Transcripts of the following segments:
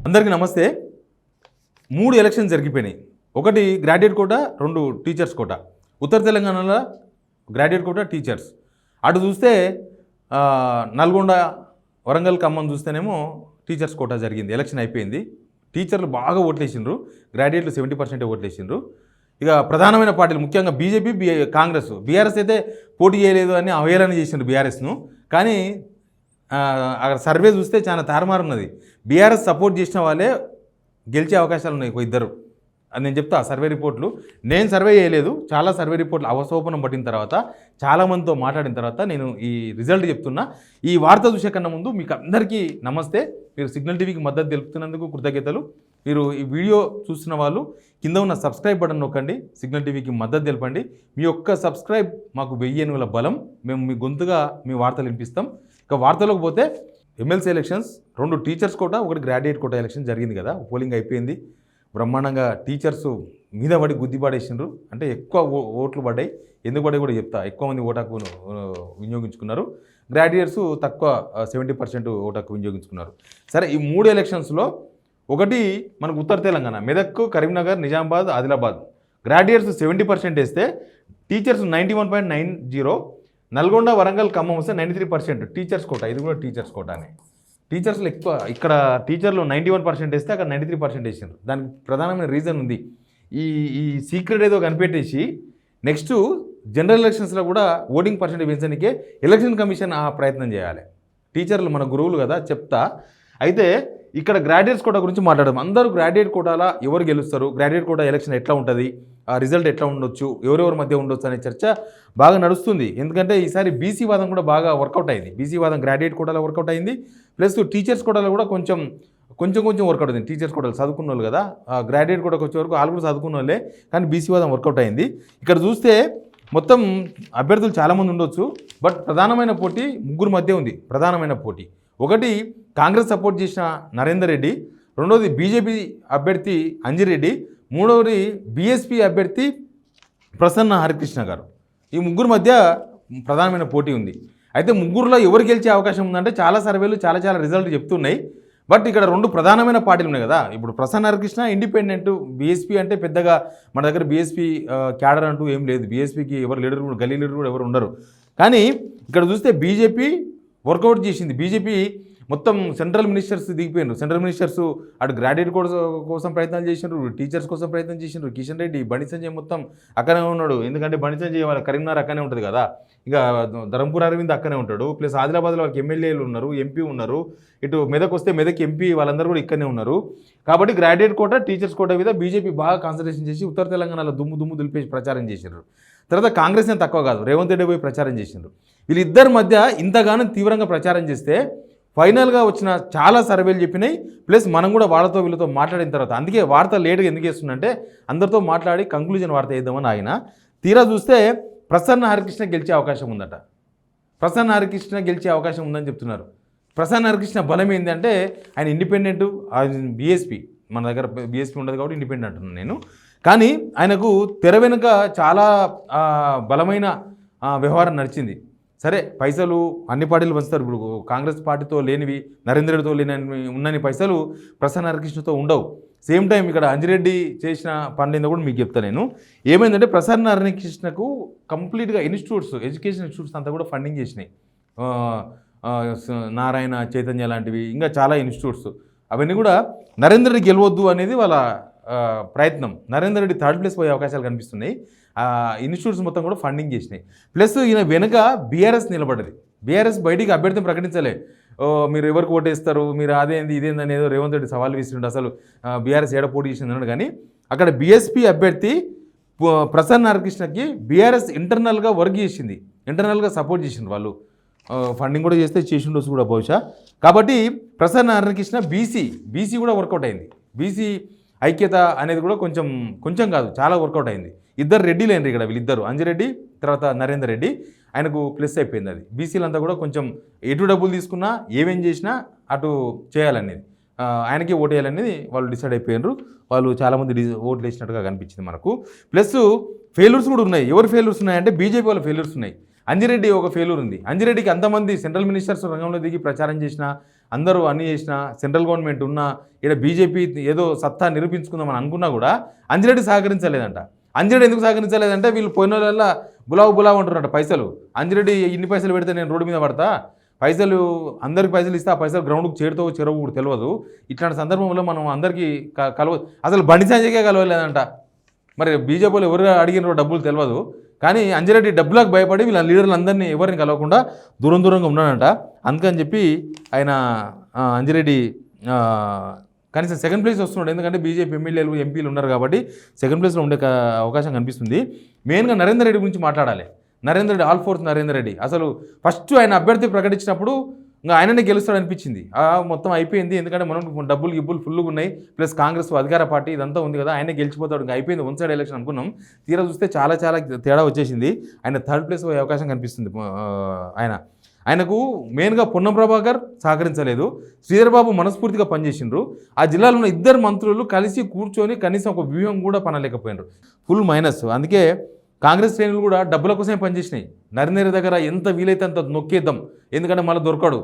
అందరికీ నమస్తే. 3 ఎలక్షన్స్ జరిగిపోయినాయి. ఒకటి గ్రాడ్యుయేట్ కోటా, 2 టీచర్స్ కోటా. ఉత్తర తెలంగాణలో గ్రాడ్యుయేట్ కోటా, టీచర్స్. అటు చూస్తే నల్గొండ, వరంగల్, ఖమ్మం చూస్తేనేమో టీచర్స్ కోటా జరిగింది. ఎలక్షన్ అయిపోయింది. టీచర్లు బాగా ఓట్లేసిండ్రు, గ్రాడ్యుయేట్లు 70% ఓట్లేసిండ్రు. ఇక ప్రధానమైన పార్టీలు ముఖ్యంగా బీజేపీ, కాంగ్రెస్, బీఆర్ఎస్ అయితే పోటీ చేయలేదు అని అవహేళన చేసిండ్రు బీఆర్ఎస్ను. కానీ అక్కడ సర్వే చూస్తే చాలా తారుమారు ఉన్నది. బీఆర్ఎస్ సపోర్ట్ చేసిన వాళ్ళే గెలిచే అవకాశాలు ఉన్నాయి, ఇద్దరు అని నేను చెప్తా. సర్వే రిపోర్ట్లు నేను సర్వే చేయలేదు, చాలా సర్వే రిపోర్ట్లు అవసోపనం పట్టిన తర్వాత, చాలామందితో మాట్లాడిన తర్వాత నేను ఈ రిజల్ట్ చెప్తున్నా. ఈ వార్త చూసే కన్నా ముందు మీకు అందరికీ నమస్తే. మీరు సిగ్నల్ టీవీకి మద్దతు తెలుపుతున్నందుకు కృతజ్ఞతలు. మీరు ఈ వీడియో చూస్తున్న వాళ్ళు కింద ఉన్న సబ్స్క్రైబ్ బటన్ నొక్కండి, సిగ్నల్ టీవీకి మద్దతు తెలపండి. మీ యొక్క సబ్స్క్రైబ్ మాకు 1000 ఏనుగుల బలం. మేము మీ గొంతుగా మీ వార్తలు వినిపిస్తాం. ఇక వార్తలోకి పోతే, MLC elections, 2 teachers quota, 1 graduate quota election జరిగింది కదా. పోలింగ్ అయిపోయింది. బ్రహ్మాండంగా టీచర్స్ మీద పడి గుద్ది పడేసిండ్రు. అంటే ఎక్కువ ఓట్లు పడ్డాయి. ఎందుకు పడ్డాయి కూడా చెప్తా. ఎక్కువ మంది ఓటాకు వినియోగించుకున్నారు. గ్రాడ్యుయేట్స్ తక్కువ 70% ఓటాకు వినియోగించుకున్నారు. సరే, ఈ 3 ఎలక్షన్స్లో ఒకటి మనకు ఉత్తర తెలంగాణ, మెదక్, కరీంనగర్, నిజామాబాద్, ఆదిలాబాద్. గ్రాడ్యుయేట్స్ 70% వేస్తే టీచర్స్ 91.90, నల్గొండ, వరంగల్, ఖమ్మం వస్తే 93% టీచర్స్ కోటా. ఇది కూడా టీచర్స్ కోటానే. టీచర్స్లో ఎక్కువ, ఇక్కడ టీచర్లు 91% వేస్తే అక్కడ 93% వేసారు. దానికి ప్రధానమైన రీజన్ ఉంది. ఈ సీక్రెట్ ఏదో కనిపెట్టేసి నెక్స్ట్ జనరల్ ఎలక్షన్స్లో కూడా ఓటింగ్ పర్సెంటేజ్ పెంచడానికే ఎలక్షన్ కమిషన్ ఆ ప్రయత్నం చేయాలి. టీచర్లు మన గురువులు కదా, చెప్తా. అయితే ఇక్కడ గ్రాడ్యుయేట్స్ కోటా గురించి మాట్లాడదాం. అందరూ గ్రాడ్యుయేట్ కోటాలో ఎవరు గెలుస్తారు, గ్రాడ్యుయేట్ కోటా ఎలక్షన్ ఎట్లా ఉంటుంది, ఆ రిజల్ట్ ఎట్లా ఉండొచ్చు, ఎవరెవరి మధ్య ఉండొచ్చు అనే చర్చ బాగా నడుస్తుంది. ఎందుకంటే ఈసారి బీసీ వాదం కూడా బాగా వర్కౌట్ అయింది. బీసీ వాదం గ్రాడ్యుయేట్ కోటాలో వర్కౌట్ అయింది, ప్లస్ టీచర్స్ కోటాలో కూడా కొంచెం వర్కౌట్ అయింది. టీచర్స్ కోటాలు చదువుకున్న వాళ్ళు కదా, గ్రాడ్యుయేట్ కోటాకు వచ్చే వరకు వాళ్ళు కూడా చదువుకున్న వాళ్ళే, కానీ బీసీ వాదం వర్కౌట్ అయింది. ఇక్కడ చూస్తే మొత్తం అభ్యర్థులు చాలామంది ఉండొచ్చు, బట్ ప్రధానమైన పోటీ 3 మధ్య ఉంది. ప్రధానమైన పోటీ ఒకటి కాంగ్రెస్ సపోర్ట్ చేసిన నరేందర్ రెడ్డి, రెండవది బీజేపీ అభ్యర్థి అంజిరెడ్డి, మూడవది బీఎస్పీ అభ్యర్థి ప్రసన్న హరికృష్ణ గారు. ఈ 3 మధ్య ప్రధానమైన పోటీ ఉంది. అయితే 3లో ఎవరు గెలిచే అవకాశం ఉందంటే చాలా సర్వేలు చాలా రిజల్ట్ చెప్తున్నాయి. బట్ ఇక్కడ 2 ప్రధానమైన పార్టీలు ఉన్నాయి కదా. ఇప్పుడు ప్రసన్న హరికృష్ణ ఇండిపెండెంట్, బీఎస్పీ అంటే పెద్దగా మన దగ్గర బీఎస్పీ క్యాడర్ అంటూ ఏం లేదు. బీఎస్పీకి ఎవరు లీడర్ కూడా, గల్లీ లీడర్ కూడా ఎవరు ఉండరు. కానీ ఇక్కడ చూస్తే బీజేపీ వర్కౌట్ చేసింది. బీజేపీ మొత్తం సెంట్రల్ మినిస్టర్స్ దిగిపోయినారు. సెంట్రల్ మినిస్టర్స్ అటు గ్రాడ్యుయేట్ కోసం ప్రయత్నాలు చేసినారు, టీచర్స్ కోసం ప్రయత్నం చేసినారు. కిషన్ రెడ్డి, బండి సంజయ్ మొత్తం అక్కనే ఉన్నాడు. ఎందుకంటే బండి సంజయ్ వాళ్ళ కరీంనగర్ అక్కనే ఉంటుంది కదా, ఇక ధరంపూర్ అరవింద్ అక్కనే ఉంటాడు. ప్లస్ ఆదిలాబాద్లో వాళ్ళకి ఎమ్మెల్యేలు ఉన్నారు, ఎంపీ ఉన్నారు. ఇటు మెదక్ వస్తే మెదక్ ఎంపీ వాళ్ళందరూ కూడా ఇక్కడనే ఉన్నారు. కాబట్టి గ్రాడ్యుయేట్ కోటా, టీచర్స్ కోటా మీద బీజేపీ బాగా కాన్సన్ట్రేషన్ చేసి ఉత్తర తెలంగాణలో దుమ్ము దులిపేసి ప్రచారం చేశారు. తర్వాత కాంగ్రెస్ ఏం తక్కువ కాదు, రేవంత్ రెడ్డి పోయి ప్రచారం చేసిండ్రు. వీళ్ళిద్దరి మధ్య ఇంతగానో తీవ్రంగా ప్రచారం చేస్తే ఫైనల్గా వచ్చిన చాలా సర్వేలు చెప్పినాయి. ప్లస్ మనం కూడా వాళ్ళతో వీళ్ళతో మాట్లాడిన తర్వాత, అందుకే వార్త లేటుగా ఎందుకు వేస్తుందంటే అందరితో మాట్లాడి కంక్లూజన్ వార్త వేద్దామని ఆయన. తీరా చూస్తే ప్రసన్న హరికృష్ణ గెలిచే అవకాశం ఉందట. ప్రసన్న హరికృష్ణ గెలిచే అవకాశం ఉందని చెప్తున్నారు. ప్రసన్న హరికృష్ణ బలం ఏంటంటే ఆయన ఇండిపెండెంట్, బీఎస్పీ, మన దగ్గర బీఎస్పీ ఉండదు కాబట్టి ఇండిపెండెంట్ అంటున్నాను నేను. కానీ ఆయనకు తెర వెనుక చాలా బలమైన వ్యవహారం నడిచింది. సరే, పైసలు అన్ని పార్టీలు పంచుతారు. ఇప్పుడు కాంగ్రెస్ పార్టీతో లేనివి, నరేంద్ర రెడ్డితో ఉన్నని పైసలు ప్రసన్న హరికృష్ణతో ఉండవు. సేమ్ టైం ఇక్కడ అంజిరెడ్డి చేసిన పనులు కూడా మీకు చెప్తాను నేను. ఏమైందంటే ప్రసన్న హరికృష్ణకు కంప్లీట్గా ఇన్స్టిట్యూట్స్, ఎడ్యుకేషన్ ఇన్స్టిట్యూట్స్ అంతా కూడా ఫండింగ్ చేసినాయి. నారాయణ, చైతన్య లాంటివి, ఇంకా చాలా ఇన్స్టిట్యూట్స్. అవన్నీ కూడా నరేంద్ర రెడ్డి గెలవద్దు అనేది వాళ్ళ ప్రయత్నం. నరేందర్ రెడ్డి 3rd ప్లేస్ పోయే అవకాశాలు కనిపిస్తున్నాయి. ఇన్స్టిట్యూట్స్ మొత్తం కూడా ఫండింగ్ చేసినాయి. ప్లస్ ఈయన వెనుక బీఆర్ఎస్ నిలబడ్డది. బీఆర్ఎస్ బయటికి అభ్యర్థిని ప్రకటించలే. మీరు ఎవరికి ఓటేస్తారు, మీరు అదేంది ఇదేంది అనేది రేవంత్ రెడ్డి సవాల్ విసిరిండు. అసలు బీఆర్ఎస్ ఏడ పోటీ చేసింది అన్నాడు. కానీ అక్కడ బీఎస్పీ అభ్యర్థి ప్రసన్న హరికృష్ణకి బీఆర్ఎస్ ఇంటర్నల్గా వర్క్ చేసింది, ఇంటర్నల్గా సపోర్ట్ చేసింది. వాళ్ళు ఫండింగ్ కూడా చేస్తే చేసి ఉండొచ్చు కూడా బహుశా. కాబట్టి ప్రసన్న హరికృష్ణ బీసీ కూడా వర్కౌట్ అయింది. బీసీ ఐక్యత అనేది కూడా కొంచెం కాదు, చాలా వర్కౌట్ అయింది. ఇద్దరు రెడ్డిలు అయినారు ఇక్కడ, వీళ్ళిద్దరు అంజిరెడ్డి తర్వాత నరేందర్ రెడ్డి. ఆయనకు ప్లస్ అయిపోయింది అది. బీసీలంతా కూడా కొంచెం ఎటు డబ్బులు తీసుకున్నా, ఏమేం చేసినా అటు చేయాలనేది, ఆయనకి ఓటు వేయాలనేది వాళ్ళు డిసైడ్ అయిపోయినారు. వాళ్ళు చాలామంది ఓట్లు వేసినట్టుగా కనిపించింది మనకు. ప్లస్ ఫెయిల్యూర్స్ కూడా ఉన్నాయి. ఎవరు ఫెయిల్యూర్స్ ఉన్నాయంటే బీజేపీ వాళ్ళ ఫెయిల్యూర్స్ ఉన్నాయి. అంజిరెడ్డి ఒక ఫెయిల్యూర్ ఉంది. అంజిరెడ్డికి అంతమంది సెంట్రల్ మినిస్టర్స్ రంగంలో దిగి ప్రచారం చేసినా, అందరూ అన్నీ చేసినా, సెంట్రల్ గవర్నమెంట్ ఉన్నా, ఇక్కడ బీజేపీ ఏదో సత్తా నిరూపించుకుందామని అనుకున్నా కూడా అంజిరెడ్డి సహకరించలేదంట. అంజిరెడ్డి ఎందుకు సహకరించలేదంటే వీళ్ళు పోయిన వాళ్ళ బులావు అంటున్నట్టు పైసలు. అంజిరెడ్డి ఇన్ని పైసలు పెడితే నేను రోడ్డు మీద పడతా, పైసలు అందరికి పైసలు ఇస్తే ఆ పైసలు గ్రౌండ్కి చేరుతావో చెరవు కూడా తెలియదు. ఇట్లాంటి సందర్భంలో మనం అందరికీ అసలు బండి సంజయ్కే కలవలేదంట. మరి బీజేపీలో ఎవరు అడిగినారో డబ్బులు తెలియదు. కానీ అంజిరెడ్డి డబ్బులకు భయపడి వీళ్ళ లీడర్లు అందరినీ ఎవరిని కలవకుండా దూరంగా ఉన్నాడంట. అందుకని చెప్పి ఆయన అంజిరెడ్డి కనీసం సెకండ్ ప్లేస్ వస్తున్నాడు. ఎందుకంటే బీజేపీ ఎమ్మెల్యేలు ఎంపీలు ఉన్నారు కాబట్టి సెకండ్ ప్లేస్లో ఉండే అవకాశం కనిపిస్తుంది. మెయిన్గా నరేందర్ రెడ్డి గురించి మాట్లాడాలి. నరేందర్ రెడ్డి ఆల్ ఫోర్స్ నరేందర్ రెడ్డి అసలు ఫస్ట్ ఆయన అభ్యర్థి ప్రకటించినప్పుడు ఇంకా ఆయననే గెలుస్తాడు అనిపించింది. మొత్తం అయిపోయింది. ఎందుకంటే మనం డబ్బులు ఫుల్గా ఉన్నాయి, ప్లస్ కాంగ్రెస్ అధికార పార్టీ ఇదంతా ఉంది కదా, ఆయనే గెలిచిపోతాడు, ఇంకా అయిపోయింది వన్ సైడ్ ఎలక్షన్ అనుకున్నాం. తీరా చూస్తే చాలా తేడా వచ్చేసింది. ఆయన థర్డ్ ప్లేస్ పోయే అవకాశం కనిపిస్తుంది. ఆయనకు మెయిన్గా పొన్నం ప్రభాకర్ సహకరించలేదు, శ్రీధర్ బాబు మనస్ఫూర్తిగా పనిచేసిండ్రు. ఆ జిల్లాలో ఉన్న ఇద్దరు మంత్రులు కలిసి కూర్చొని కనీసం ఒక వ్యూహం కూడా పనలేకపోయినారు. Full minus. అందుకే కాంగ్రెస్ శ్రేణులు కూడా డబ్బుల కోసమే పనిచేసినాయి. నరేంద్ర దగ్గర ఎంత వీలైతే అంత నొక్కేద్దాం, ఎందుకంటే మళ్ళీ దొరకడు.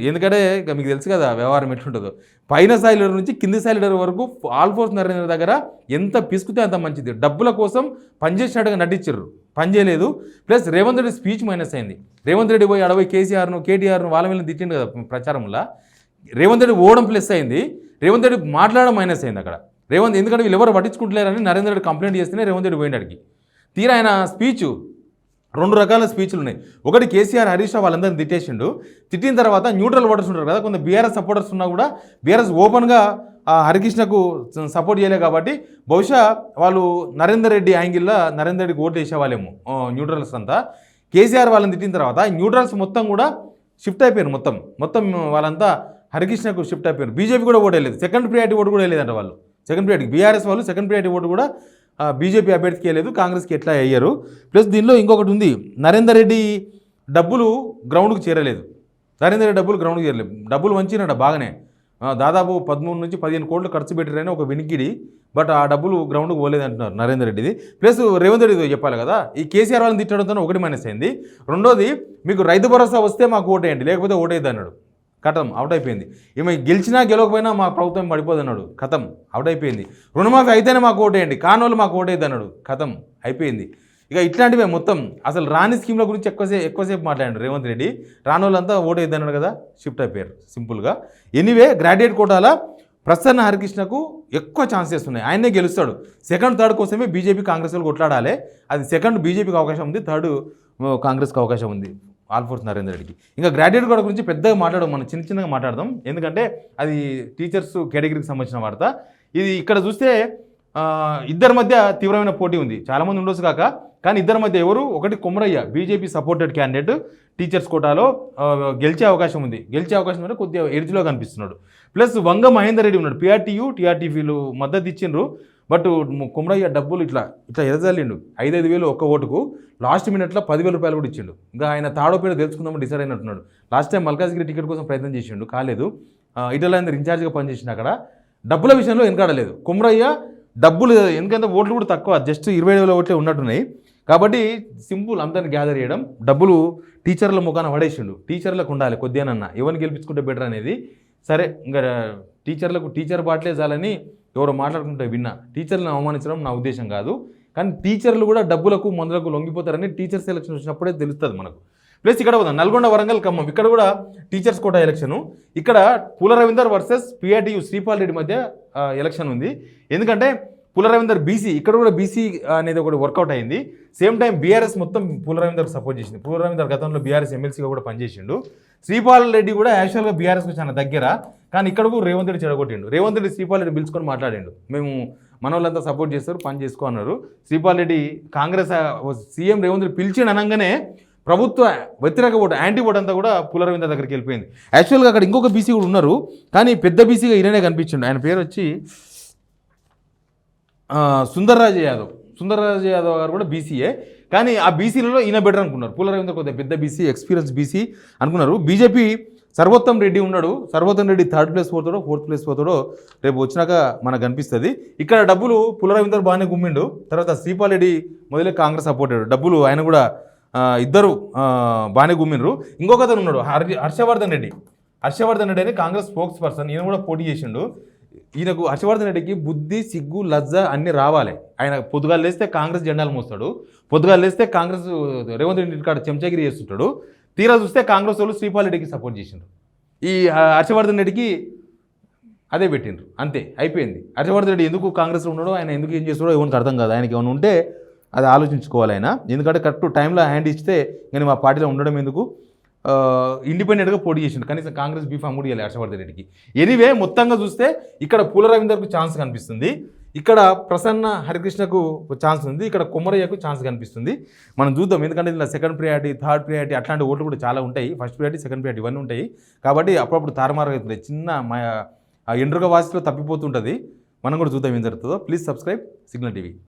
ఎందుకంటే మీకు తెలుసు కదా వ్యవహారం ఎట్లుంటుందో. పైన స్థాయి లీడర్ నుంచి కింది స్థాయి లీడర్ వరకు ఆల్ఫోర్స్ నరేంద్ర దగ్గర ఎంత పిసుకుతే అంత మంచిది. డబ్బుల కోసం పనిచేసినట్టుగా నటించారు, పనిచేయలేదు. Plus Revanth Reddy speech minus అయింది. రేవంత్ రెడ్డి పోయి అడవి కేటీఆర్ను వాళ్ళ మీద తిట్టిండు కదా ప్రచారంలో. రేవంత్ రెడ్డి ఓవడం ప్లస్ అయింది, రేవంత్ రెడ్డి మాట్లాడడం మైనస్ అయింది అక్కడ. ఎందుకంటే వీళ్ళు ఎవరు పట్టించుకుంటలేరని నరేంద్ర రెడ్డి కంప్లైంట్ చేస్తేనే రేవంత్ రెడ్డి పోయినాడికి. తీరా ఆయన స్పీచ్ 2 రకాల స్పీచ్లు ఉన్నాయి. ఒకటి కేసీఆర్ హరీష్ రావు వాళ్ళందరినీ తిట్టేసిండు. తిట్టిన తర్వాత న్యూట్రల్ ఓటర్స్ ఉంటారు కదా, కొంత బీఆర్ఎస్ సపోర్టర్స్ ఉన్నా కూడా బీఆర్ఎస్ ఓపెన్గా హరికృష్ణకు సపోర్ట్ చేయలే కాబట్టి బహుశా వాళ్ళు నరేందర్ రెడ్డి యాంగిల్లో నరేందర్ రెడ్డికి ఓటు వేసేవాళ్ళేమో న్యూట్రల్స్ అంతా. కేసీఆర్ వాళ్ళని తిట్టిన తర్వాత న్యూట్రల్స్ మొత్తం కూడా షిఫ్ట్ అయిపోయారు. మొత్తం వాళ్ళంతా హరికృష్ణకు షిఫ్ట్ అయిపోయారు. బీజేపీ కూడా ఓటు వేయలేదు, సెకండ్ ప్రియారిటీ ఓటు కూడా వేయలేదంట వాళ్ళు. సెకండ్ ప్రియారిటీ బీఆర్ఎస్ వాళ్ళు సెకండ్ ప్రియారిటీ ఓటు కూడా బీజేపీ అభ్యర్థికి వేయలేదు, కాంగ్రెస్కి ఎట్లా అయ్యారు. ప్లస్ దీనిలో ఇంకొకటి ఉంది, నరేందర్ రెడ్డి డబ్బులు గ్రౌండ్కి చేరలేదు. డబ్బులు వంచినట బాగానే, దాదాపు 13 నుంచి 15 కోట్లు ఖర్చు పెట్టారని ఒక వినికిడి. బట్ ఆ డబ్బులు గ్రౌండ్కి పోలేదు అంటున్నారు నరేందర్ రెడ్డిది. ప్లస్ రేవంత్ రెడ్డి చెప్పాలి కదా, ఈ కేసీఆర్ వాళ్ళని తిట్టడంతో ఒకటి మైనస్ అయింది. రెండోది, మీకు రైతు భరోసా వస్తే మాకు ఓటేయండి, లేకపోతే ఓటేద్ది అన్నాడు. కథం అవుట్ అయిపోయింది. ఈమె గెలిచినా గెలవకపోయినా మా ప్రభుత్వం పడిపోదు అన్నాడు. కథం అవుట్ అయిపోయింది. రుణమాఫీ అయితేనే మాకు ఓటేయండి, కానోళ్ళు మాకు ఓటేద్ది అన్నాడు. కథం అయిపోయింది. ఇక ఇట్లాంటివే మొత్తం అసలు రాని స్కీమ్ల గురించి ఎక్కువసేపు మాట్లాడాడు రేవంత్ రెడ్డి. రానోళ్ళంతా ఓటేద్ది అన్నాడు కదా, షిఫ్ట్ అయిపోయారు సింపుల్గా. ఎనీవే గ్రాడ్యుయేట్ కోటాల ప్రసన్న హరికృష్ణకు ఎక్కువ ఛాన్సెస్ ఉన్నాయి, ఆయనే గెలుస్తాడు. సెకండ్ థర్డ్ కోసమే బీజేపీ కాంగ్రెస్ వాళ్ళు కొట్లాడాలి. అది సెకండ్ బీజేపీకి అవకాశం ఉంది, థర్డ్ కాంగ్రెస్కి అవకాశం ఉంది ఆల్ఫోర్స్ నరేందర్ రెడ్డికి. ఇంకా గ్రాడ్యుయేట్ కోట గురించి పెద్దగా మాట్లాడడం, మనం చిన్నగా మాట్లాడదాం, ఎందుకంటే అది టీచర్స్ కేటగిరీకి సంబంధించిన వార్త. ఇది ఇక్కడ చూస్తే ఇద్దరి మధ్య తీవ్రమైన పోటీ ఉంది. చాలామంది ఉండొచ్చు కానీ ఇద్దరి మధ్య ఎవరు, ఒకటి Kumaraiah BJP supported candidate teachers కోటాలో గెలిచే అవకాశం ఉంది. అంటే కొద్దిగా ఎడ్జ్లో కనిపిస్తున్నాడు. ప్లస్ వంగ మహేందర్ రెడ్డి ఉన్నాడు, టీఆర్టీవీలు మద్దతు ఇచ్చిండ్రు. బట్ కుమరయ్య డబ్బులు ఇట్లా ఎదజల్లిండు. 5,000 ఒక్క ఓటుకు. లాస్ట్ మినిట్లో 10,000 రూపాయలు కూడా ఇచ్చిండు. ఇంకా ఆయన తాడో పేరు తెలుసుకుందామని డిసైడ్ అయినట్టున్నాడు. లాస్ట్ టైం మల్కాజ్గిరి టికెట్ కోసం ప్రయత్నం చేసిండు, కాలేదు. ఇటలాందరూ ఇన్ఛార్జ్గా పనిచేసిన అక్కడ డబ్బుల విషయంలో వెనకాడలేదు కుమరయ్య. డబ్బులు ఎందుకంటే ఓట్లు కూడా తక్కువ, జస్ట్ 20,000 ఓట్లే ఉన్నట్టున్నాయి. కాబట్టి సింపుల్ అందరిని గ్యాదర్ చేయడం, డబ్బులు టీచర్ల ముఖాన పడేసిండు. టీచర్లకు ఉండాలి కొద్దిగానన్నా, ఎవరిని గెలిపించుకుంటే బెటర్ అనేది. సరే ఇంకా టీచర్ బాట్లే చాలని ఎవరో మాట్లాడుకుంటే విన్నా. టీచర్లను అవమానించడం నా ఉద్దేశం కాదు, కానీ టీచర్లు కూడా డబ్బులకు మందులకు లొంగిపోతారని టీచర్స్ ఎలక్షన్ వచ్చినప్పుడే తెలుస్తుంది మనకు. ప్లస్ ఇక్కడ పోదాం, నల్గొండ వరంగల్ ఖమ్మం, ఇక్కడ కూడా టీచర్స్ కోటా ఎలక్షను. ఇక్కడ పూల రవీందర్ వర్సెస్ పిఆర్టీయూ శ్రీపాల్ రెడ్డి మధ్య ఎలక్షన్ ఉంది. ఎందుకంటే పూల రవీందర్ బీసీ, ఇక్కడ కూడా బీసీ అనేది ఒకటి వర్కౌట్ అయింది. సేమ్ టైం బీఆర్ఎస్ మొత్తం పూల రవీందర్కి సపోర్ట్ చేసింది. పూల రవీందర్ గతంలో బీఆర్ఎస్ ఎమ్మెల్సీగా కూడా పనిచేసిండు. శ్రీపాల్ రెడ్డి కూడా యాక్చువల్గా బీఆర్ఎస్కి చాలా దగ్గర, కానీ ఇక్కడ కూడా రేవంత్ రెడ్డి చెడగొట్టిండు. రేవంత్ రెడ్డి శ్రీపాల్ రెడ్డి పిలుచుకొని మాట్లాడిండు, మేము మన వాళ్ళంతా సపోర్ట్ చేస్తారు, పని చేసుకో అన్నారు. శ్రీపాల్ రెడ్డి కాంగ్రెస్ సీఎం రేవంత్ రెడ్డి పిలిచి అనగానే ప్రభుత్వ వ్యతిరేక ఓటు, యాంటీ ఓటు అంతా కూడా పూల రవీందర్ దగ్గరికి వెళ్ళిపోయింది. యాక్చువల్గా అక్కడ ఇంకొక బీసీ కూడా ఉన్నారు, కానీ పెద్ద బీసీగా ఈయననే కనిపించిండు. ఆయన పేరు వచ్చి సుందర్రాజు యాదవ్ గారు కూడా బీసీయే, కానీ ఆ బీసీలలో ఈయన బెటర్ అనుకున్నారు. పూల రవీందర్ కొద్దిగా పెద్ద బీసీ, ఎక్స్పీరియన్స్ బీసీ అనుకున్నారు. బీజేపీ సర్వోత్తం రెడ్డి ఉన్నాడు, సర్వోత్తం రెడ్డి 3rd ప్లేస్ పోతాడో 4th ప్లేస్ పోతాడో రేపు వచ్చినాక మనకు కనిపిస్తుంది. ఇక్కడ డబ్బులు పూల రవీందర్ బాగానే గుమ్మిండు. తర్వాత శ్రీపాల్ రెడ్డి మొదలే కాంగ్రెస్ సపోర్టెడ్, డబ్బులు ఆయన కూడా ఇద్దరు బాగానే గుమ్మినరు. ఇంకొక అతను ఉన్నాడు హర్షవర్ధన్ రెడ్డి. హర్షవర్ధన్ రెడ్డి అని కాంగ్రెస్ స్పోక్స్ పర్సన్, ఈయన కూడా పోటీ చేసిండు. ఈయనకు హర్షవర్ధన్ రెడ్డికి బుద్ధి, సిగ్గు, లజ్జ అన్నీ రావాలి. ఆయన పొద్దుగాలు లేస్తే కాంగ్రెస్ జెండాలు మోస్తాడు, పొద్దుగాలు లేస్తే కాంగ్రెస్ రేవంత్ రెడ్డి కాడ చెంచగిరి చేస్తుంటాడు. తీరా చూస్తే కాంగ్రెస్ వాళ్ళు శ్రీపాల్ రెడ్డికి సపోర్ట్ చేసిండ్రు. ఈ హర్షవర్ధన్ రెడ్డికి అదే పెట్టిండ్రు, అంతే అయిపోయింది. హర్షవర్ధన్ రెడ్డి ఎందుకు కాంగ్రెస్లో ఉన్నాడో, ఆయన ఎందుకు ఏం చేస్తాడో ఎవరికి అర్థం కాదు. ఆయనకి ఏమైనా ఉంటే అది ఆలోచించుకోవాలి ఆయన. ఎందుకంటే కరెక్ట్ టైంలో హ్యాండ్ ఇస్తే కానీ మా పార్టీలో ఉండడం ఎందుకు, ఇండిపెండెంట్గా పోటీ చేసిండు. కనీసం కాంగ్రెస్ బీఫామ్ కూడా ఇవ్వాలి హర్షవర్ధన్ రెడ్డికి. ఎనీవే మొత్తంగా చూస్తే ఇక్కడ పూల రవీందర్కు ఛాన్స్ కనిపిస్తుంది, ఇక్కడ ప్రసన్న హరికృష్ణకు ఛాన్స్ ఉంది, ఇక్కడ కొమరయ్యకు ఛాన్స్ కనిపిస్తుంది. మనం చూద్దాం, ఎందుకంటే ఇలా సెకండ్ ప్రియారిటీ, థర్డ్ ప్రియారిటీ అట్లాంటి ఓట్లు కూడా చాలా ఉంటాయి. ఫస్ట్ ప్రియారిటీ, సెకండ్ ప్రియారిటీ ఇవన్నీ ఉంటాయి. కాబట్టి అప్పుడప్పుడు తారుమారు అవుతుంది, చిన్న ఎండ్రుగా వాసిలో తప్పిపోతుంటుంది. మనం కూడా చూద్దాం ఏం జరుగుతుందో. Please subscribe signal TV.